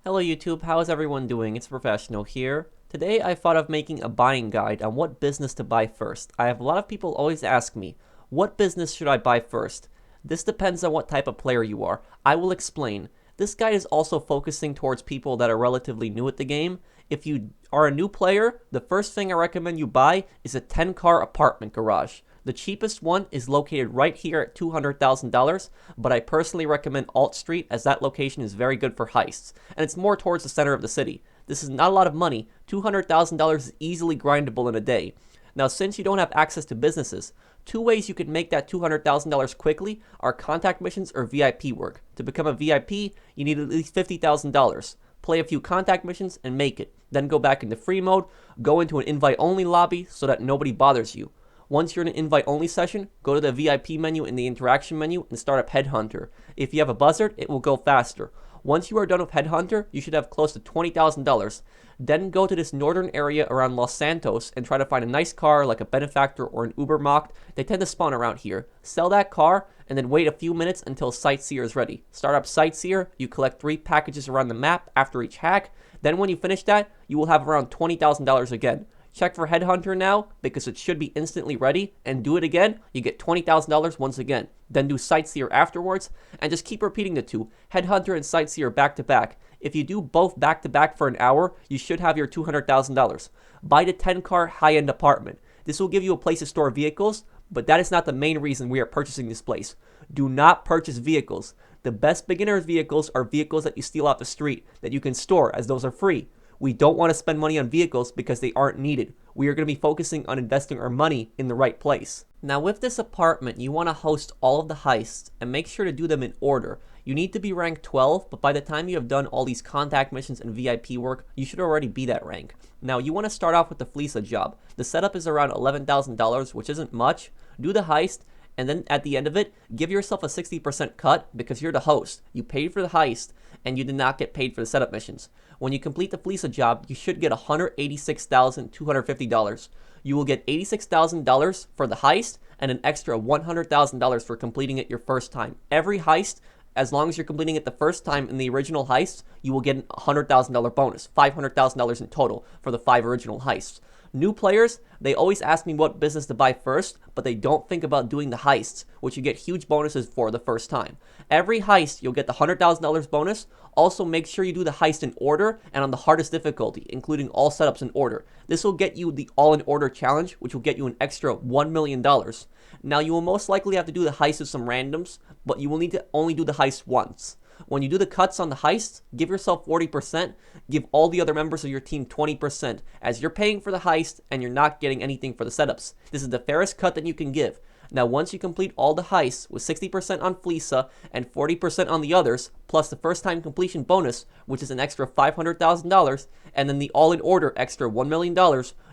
Hello YouTube, how is everyone doing? It's Professional here. Today I thought of making a buying guide on what business to buy first. I have a lot of people always ask me, what business should I buy first? This depends on what type of player you are. I will explain. This guide is also focusing towards people that are relatively new at the game. If you are a new player, the first thing I recommend you buy is a 10-car apartment garage. The cheapest one is located right here at $200,000, but I personally recommend Alt Street as that location is very good for heists, and it's more towards the center of the city. This is not a lot of money. $200,000 is easily grindable in a day. Now, since you don't have access to businesses, two ways you can make that $200,000 quickly are contact missions or VIP work. To become a VIP, you need at least $50,000. Play a few contact missions and make it. Then go back into free mode, go into an invite-only lobby so that nobody bothers you. Once you're in an invite-only session, go to the VIP menu in the interaction menu and start up Headhunter. If you have a buzzard, it will go faster. Once you are done with Headhunter, you should have close to $20,000. Then go to this northern area around Los Santos and try to find a nice car like a Benefactor or an Ubermacht. They tend to spawn around here. Sell that car and then wait a few minutes until Sightseer is ready. Start up Sightseer, you collect 3 packages around the map after each hack. Then when you finish that, you will have around $20,000 again. Check for Headhunter now, because it should be instantly ready, and do it again, you get $20,000 once again. Then do Sightseer afterwards, and just keep repeating the two, Headhunter and Sightseer back to back. If you do both back to back for an hour, you should have your $200,000. Buy the 10-car high-end apartment. This will give you a place to store vehicles, but that is not the main reason we are purchasing this place. Do not purchase vehicles. The best beginner's vehicles are vehicles that you steal off the street, that you can store, as those are free. We don't want to spend money on vehicles because they aren't needed. We are going to be focusing on investing our money in the right place. Now with this apartment, you want to host all of the heists and make sure to do them in order. You need to be rank 12, but by the time you have done all these contact missions and VIP work, you should already be that rank. Now you want to start off with the Fleesa job. The setup is around $11,000, which isn't much. Do the heist, and then at the end of it, give yourself a 60% cut because you're the host. You paid for the heist, and you did not get paid for the setup missions. When you complete the Fleesa job, you should get $186,250. You will get $86,000 for the heist and an extra $100,000 for completing it your first time. Every heist, as long as you're completing it the first time in the original heist, you will get a $100,000 bonus, $500,000 in total for the 5 original heists. New players, they always ask me what business to buy first, but they don't think about doing the heists, which you get huge bonuses for the first time. Every heist, you'll get the $100,000 bonus. Also, make sure you do the heist in order and on the hardest difficulty, including all setups in order. This will get you the all-in-order challenge, which will get you an extra $1 million. Now, you will most likely have to do the heist with some randoms, but you will need to only do the heist once. When you do the cuts on the heist, give yourself 40%, give all the other members of your team 20%, as you're paying for the heist and you're not getting anything for the setups. This is the fairest cut that you can give. Now, once you complete all the heists with 60% on Fleesa and 40% on the others, plus the first time completion bonus, which is an extra $500,000, and then the all-in-order extra $1 million,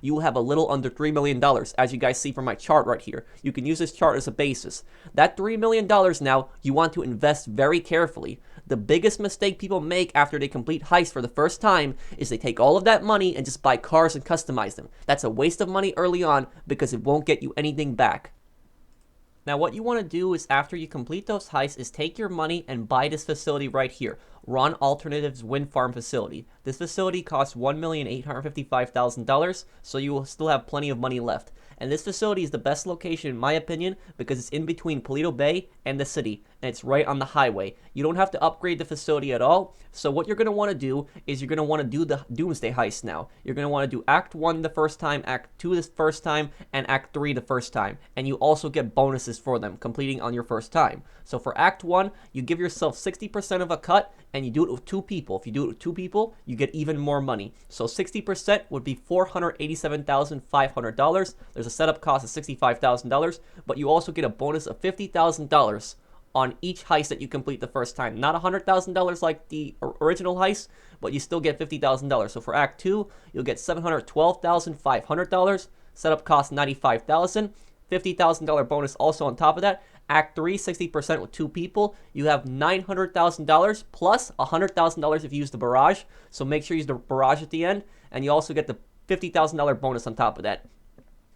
you will have a little under $3 million, as you guys see from my chart right here. You can use this chart as a basis. That $3 million now, you want to invest very carefully. The biggest mistake people make after they complete heists for the first time is they take all of that money and just buy cars and customize them. That's a waste of money early on because it won't get you anything back. Now what you want to do is after you complete those heists is take your money and buy this facility right here, Ron Alternatives Wind Farm Facility. This facility costs $1,855,000, so you will still have plenty of money left. And this facility is the best location in my opinion because it's in between Paleto Bay and the city, and it's right on the highway. You don't have to upgrade the facility at all, so what you're going to want to do is you're going to want to do the Doomsday Heist now. You're going to want to do Act 1 the first time, Act 2 the first time, and Act 3 the first time. And you also get bonuses for them completing on your first time. So for Act 1, you give yourself 60% of a cut, and you do it with 2 people. If you do it with 2 people, you get even more money. So 60% would be $487,500. There's a setup cost of $65,000, but you also get a bonus of $50,000 on each heist that you complete the first time. Not $100,000 like the original heist, but you still get $50,000. So for Act 2, you'll get $712,500. Setup cost $95,000. $50,000 bonus also on top of that. Act 3, 60% with 2 people. You have $900,000 plus $100,000 if you use the barrage. So make sure you use the barrage at the end. And you also get the $50,000 bonus on top of that.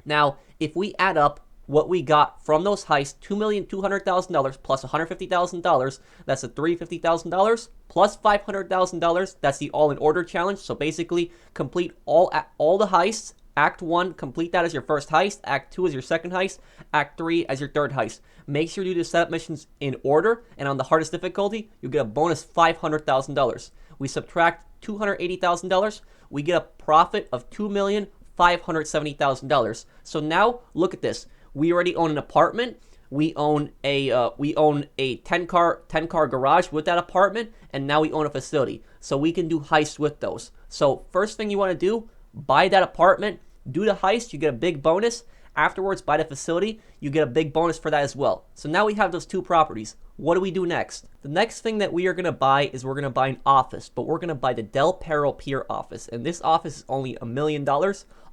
Now, if we add up what we got from those heists, $2,200,000 plus $150,000. That's a $350,000 plus $500,000. That's the all in order challenge. So basically, complete all the heists. Act 1, complete that as your first heist. Act 2 as your second heist. Act 3 as your third heist. Make sure you do the setup missions in order, and on the hardest difficulty, you get a bonus $500,000. We subtract $280,000, we get a profit of $2,570,000. So now look at this. We already own an apartment. We own a 10-car garage with that apartment, and now we own a facility. So we can do heists with those. So first thing you want to do, buy that apartment, do the heist, you get a big bonus. Afterwards, buy the facility, you get a big bonus for that as well. So now we have those two properties. What do we do next? The next thing that we are going to buy is we're going to buy an office, but we're going to buy the Del Perro Pier office. And this office is only $1 million.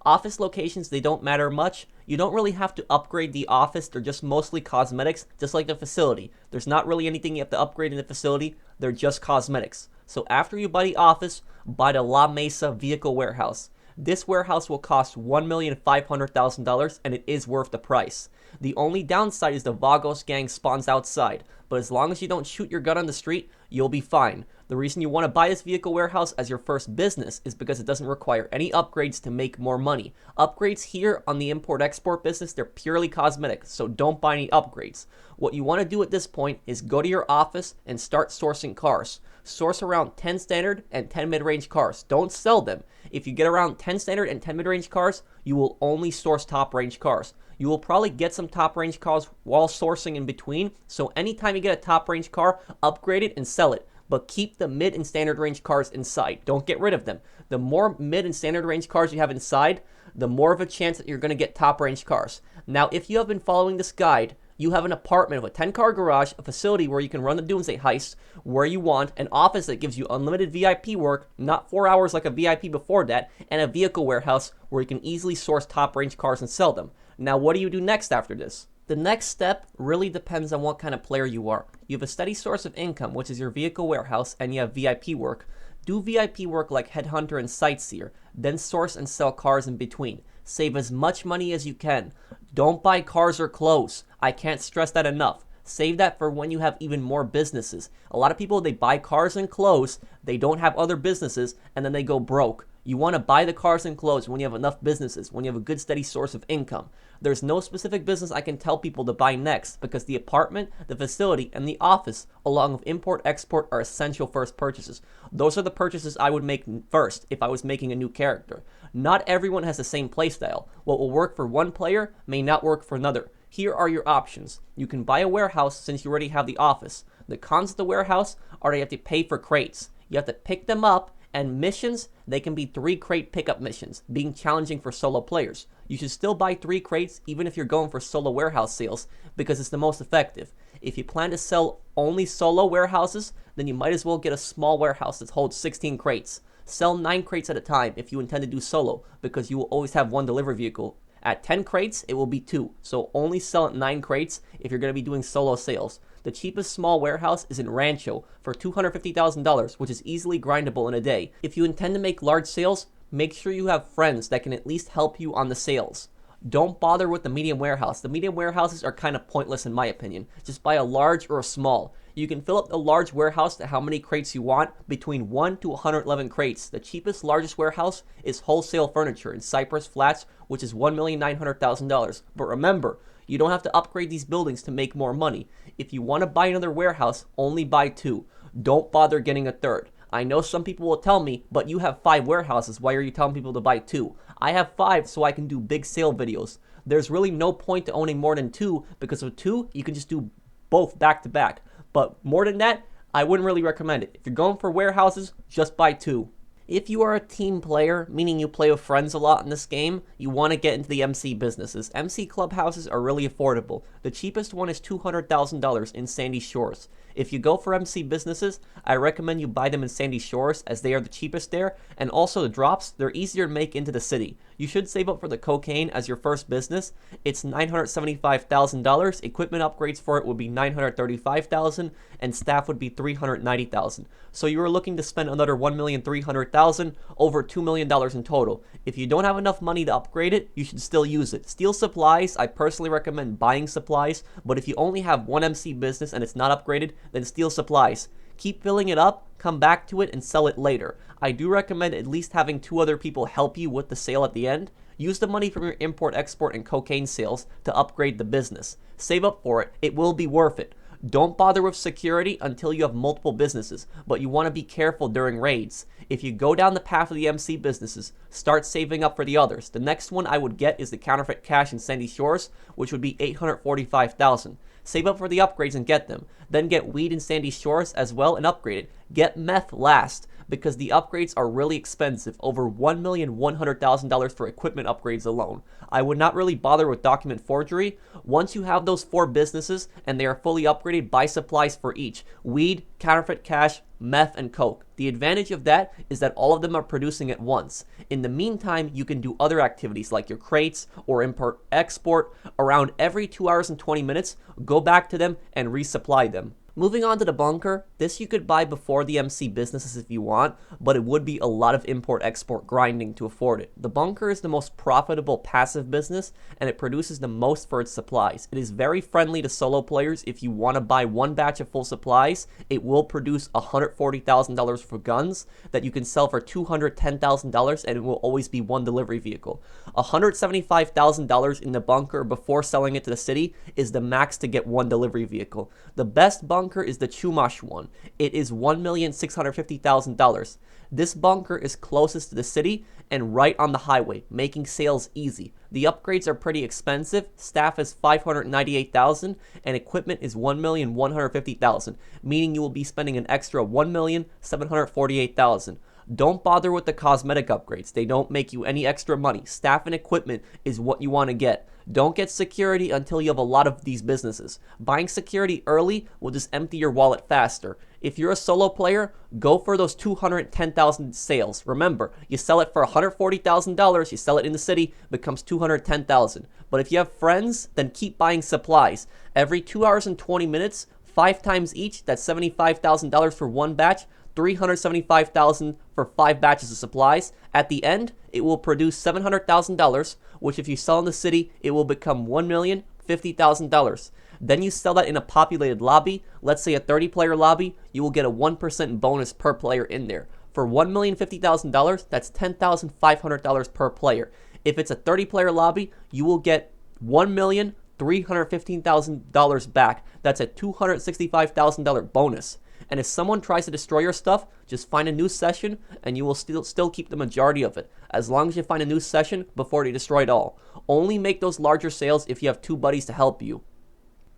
Office locations, they don't matter much. You don't really have to upgrade the office. They're just mostly cosmetics, just like the facility. There's not really anything you have to upgrade in the facility. They're just cosmetics. So after you buy the office, buy the La Mesa vehicle warehouse. This warehouse will cost $1,500,000, and it is worth the price. The only downside is the Vagos gang spawns outside, but as long as you don't shoot your gun on the street, you'll be fine. The reason you want to buy this vehicle warehouse as your first business is because it doesn't require any upgrades to make more money. Upgrades here on the import-export business, they're purely cosmetic, so don't buy any upgrades. What you want to do at this point is go to your office and start sourcing cars. Source around 10 standard and 10 mid-range cars. Don't sell them. If you get around 10 standard and 10 mid-range cars, you will only source top-range cars. You will probably get some top-range cars while sourcing in between, so anytime you get a top-range car, upgrade it and sell it. But keep the mid and standard range cars inside. Don't get rid of them. The more mid and standard range cars you have inside, the more of a chance that you're going to get top-range cars. Now, if you have been following this guide, you have an apartment with a 10-car garage, a facility where you can run the Doomsday Heist where you want, an office that gives you unlimited VIP work, not 4 hours like a VIP before that, and a vehicle warehouse where you can easily source top-range cars and sell them. Now, what do you do next after this? The next step really depends on what kind of player you are. You have a steady source of income, which is your vehicle warehouse, and you have VIP work. Do VIP work like Headhunter and Sightseer, then source and sell cars in between. Save as much money as you can. Don't buy cars or clothes. I can't stress that enough. Save that for when you have even more businesses. A lot of people, they buy cars and clothes, they don't have other businesses, and then they go broke. You want to buy the cars and clothes when you have enough businesses, when you have a good steady source of income. There's no specific business I can tell people to buy next because the apartment, the facility, and the office, along with import-export, are essential first purchases. Those are the purchases I would make first if I was making a new character. Not everyone has the same playstyle. What will work for one player may not work for another. Here are your options. You can buy a warehouse since you already have the office. The cons of the warehouse are that you have to pay for crates. You have to pick them up, and missions, they can be 3 crate pickup missions, being challenging for solo players. You should still buy 3 crates even if you're going for solo warehouse sales because it's the most effective. If you plan to sell only solo warehouses, then you might as well get a small warehouse that holds 16 crates. Sell 9 crates at a time if you intend to do solo because you will always have one delivery vehicle. At 10 crates, it will be 2, so only sell at 9 crates if you're going to be doing solo sales. The cheapest small warehouse is in Rancho for $250,000, which is easily grindable in a day. If you intend to make large sales, make sure you have friends that can at least help you on the sales. Don't bother with the medium warehouse. The medium warehouses are kind of pointless in my opinion. Just buy a large or a small. You can fill up the large warehouse to how many crates you want, between 1 to 111 crates. The cheapest, largest warehouse is Wholesale Furniture in Cypress Flats, which is $1,900,000. But remember, you don't have to upgrade these buildings to make more money. If you want to buy another warehouse, only buy 2. Don't bother getting a third. I know some people will tell me, but you have 5 warehouses, why are you telling people to buy 2? I have 5 so I can do big sale videos. There's really no point to owning more than 2, because with 2, you can just do both back to back. But more than that, I wouldn't really recommend it. If you're going for warehouses, just buy 2. If you are a team player, meaning you play with friends a lot in this game, you want to get into the MC businesses. MC clubhouses are really affordable. The cheapest one is $200,000 in Sandy Shores. If you go for MC businesses, I recommend you buy them in Sandy Shores as they are the cheapest there, and also the drops, they're easier to make into the city. You should save up for the cocaine as your first business. It's $975,000. Equipment upgrades for it would be $935,000, and staff would be $390,000. So you are looking to spend another $1,300,000, over $2 million in total. If you don't have enough money to upgrade it, you should still use it. Steal supplies, I personally recommend buying supplies, but if you only have one MC business and it's not upgraded, then steal supplies. Keep filling it up, come back to it, and sell it later. I do recommend at least having 2 other people help you with the sale at the end. Use the money from your import, export, and cocaine sales to upgrade the business. Save up for it. It will be worth it. Don't bother with security until you have multiple businesses, but you want to be careful during raids. If you go down the path of the MC businesses, start saving up for the others. The next one I would get is the counterfeit cash in Sandy Shores, which would be $845,000. Save up for the upgrades and get them. Then get weed in Sandy Shores as well and upgrade it. Get meth last, because the upgrades are really expensive, over $1,100,000 for equipment upgrades alone. I would not really bother with document forgery. Once you have those 4 businesses and they are fully upgraded, buy supplies for each: weed, counterfeit cash, meth, and coke. The advantage of that is that all of them are producing at once. In the meantime, you can do other activities like your crates or import export. Around every 2 hours and 20 minutes, go back to them and resupply them. Moving on to the bunker, this you could buy before the MC businesses if you want, but it would be a lot of import-export grinding to afford it. The bunker is the most profitable passive business, and it produces the most for its supplies. It is very friendly to solo players. If you want to buy one batch of full supplies, it will produce $140,000 for guns that you can sell for $210,000, and it will always be one delivery vehicle. $175,000 in the bunker before selling it to the city is the max to get one delivery vehicle. The best bunker is the Chumash one. It is $1,650,000. This bunker is closest to the city and right on the highway, making sales easy. The upgrades are pretty expensive. Staff is $598,000 and equipment is $1,150,000, meaning you will be spending an extra $1,748,000. Don't bother with the cosmetic upgrades. They don't make you any extra money. Staff and equipment is what you want to get. Don't get security until you have a lot of these businesses. Buying security early will just empty your wallet faster. If you're a solo player, go for those $210,000 sales. Remember, you sell it for $140,000, you sell it in the city, becomes $210,000. But if you have friends, then keep buying supplies. Every 2 hours and 20 minutes, 5 times each, that's $75,000 for one batch, $375,000 for 5 batches of supplies. At the end, it will produce $700,000, which if you sell in the city, it will become $1,050,000. Then you sell that in a populated lobby, let's say a 30-player lobby, you will get a 1% bonus per player in there. For $1,050,000, that's $10,500 per player. If it's a 30-player lobby, you will get $1,315,000 back. That's a $265,000 bonus. And if someone tries to destroy your stuff, just find a new session and you will still keep the majority of it, as long as you find a new session before they destroy it all. Only make those larger sales if you have 2 buddies to help you.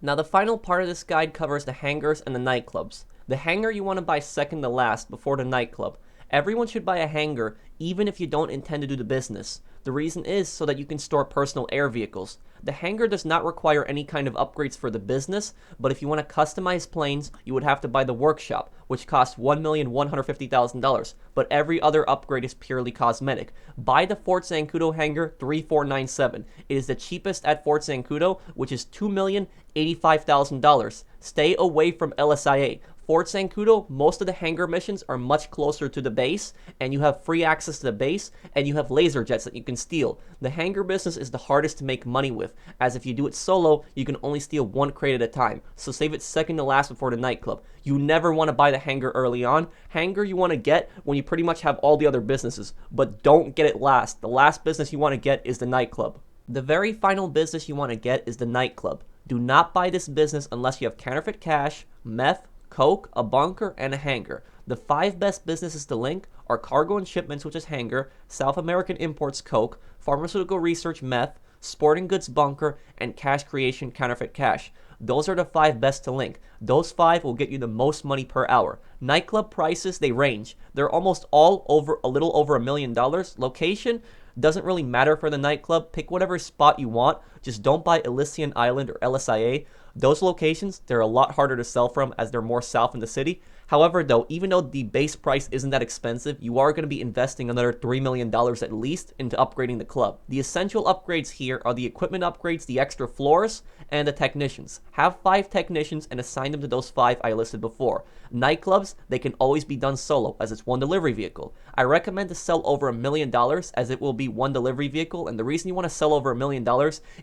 Now the final part of this guide covers the hangars and the nightclubs. The hangar you want to buy second to last before the nightclub. Everyone should buy a hangar even if you don't intend to do the business. The reason is so that you can store personal air vehicles. The hangar does not require any kind of upgrades for the business, but if you want to customize planes, you would have to buy the workshop, which costs $1,150,000, but every other upgrade is purely cosmetic. Buy the Fort Zancudo hangar 3497. It is the cheapest at Fort Zancudo, which is $2,085,000. Stay away from LSIA. Fort Zancudo, most of the hangar missions are much closer to the base, and you have free access to the base, and you have laser jets that you can steal. The hangar business is the hardest to make money with, as if you do it solo, you can only steal 1 crate at a time, so save it second to last before the nightclub. You never want to buy the hangar early on. Hangar you want to get when you pretty much have all the other businesses, but don't get it last. The last business you want to get is the nightclub. The very final business you want to get is the nightclub. Do not buy this business unless you have counterfeit cash, meth, coke, a bunker, and a hangar. The 5 best businesses to link are Cargo and Shipments, which is hangar, South American Imports coke, Pharmaceutical Research meth, Sporting Goods bunker, and Cash Creation counterfeit cash. Those are the 5 best to link. Those 5 will get you the most money per hour. Nightclub prices, they range. They're almost all over a little over $1 million. Location doesn't really matter for the nightclub. Pick whatever spot you want. Just don't buy Elysian Island or LSIA. Those locations, they're a lot harder to sell from as they're more south in the city. However, though, even though the base price isn't that expensive, you are going to be investing another $3 million at least into upgrading the club. The essential upgrades here are the equipment upgrades, the extra floors, and the technicians. Have 5 technicians and assign them to those 5 I listed before. Nightclubs, they can always be done solo, as it's one delivery vehicle. I recommend to sell over $1 million, as it will be one delivery vehicle, and the reason you want to sell over $1 million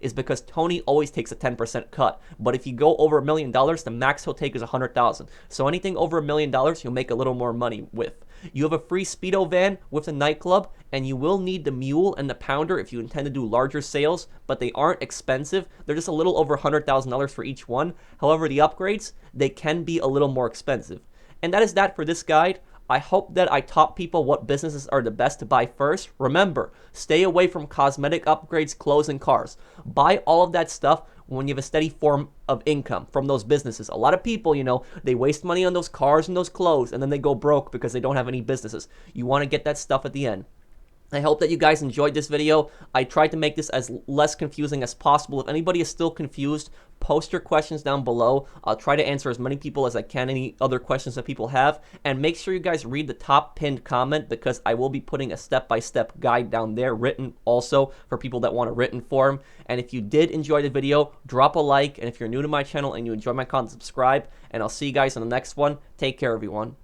is because Tony always takes a 10% cut. But if you go over $1 million, the max he'll take is $100,000. So anything over $1 million, you'll make a little more money with. You have a free Speedo van with the nightclub, and you will need the mule and the pounder if you intend to do larger sales, but they aren't expensive. They're just a little over $100,000 for each one. However, the upgrades, they can be a little more expensive. And that is that for this guide. I hope that I taught people what businesses are the best to buy first. Remember, stay away from cosmetic upgrades, clothes, and cars. Buy all of that stuff when you have a steady form of income from those businesses. A lot of people, they waste money on those cars and those clothes, and then they go broke because they don't have any businesses. You want to get that stuff at the end. I hope that you guys enjoyed this video. I tried to make this as less confusing as possible. If anybody is still confused, post your questions down below. I'll try to answer as many people as I can, any other questions that people have. And make sure you guys read the top pinned comment, because I will be putting a step-by-step guide down there, written also, for people that want a written form. And if you did enjoy the video, drop a like. And if you're new to my channel and you enjoy my content, subscribe. And I'll see you guys in the next one. Take care, everyone.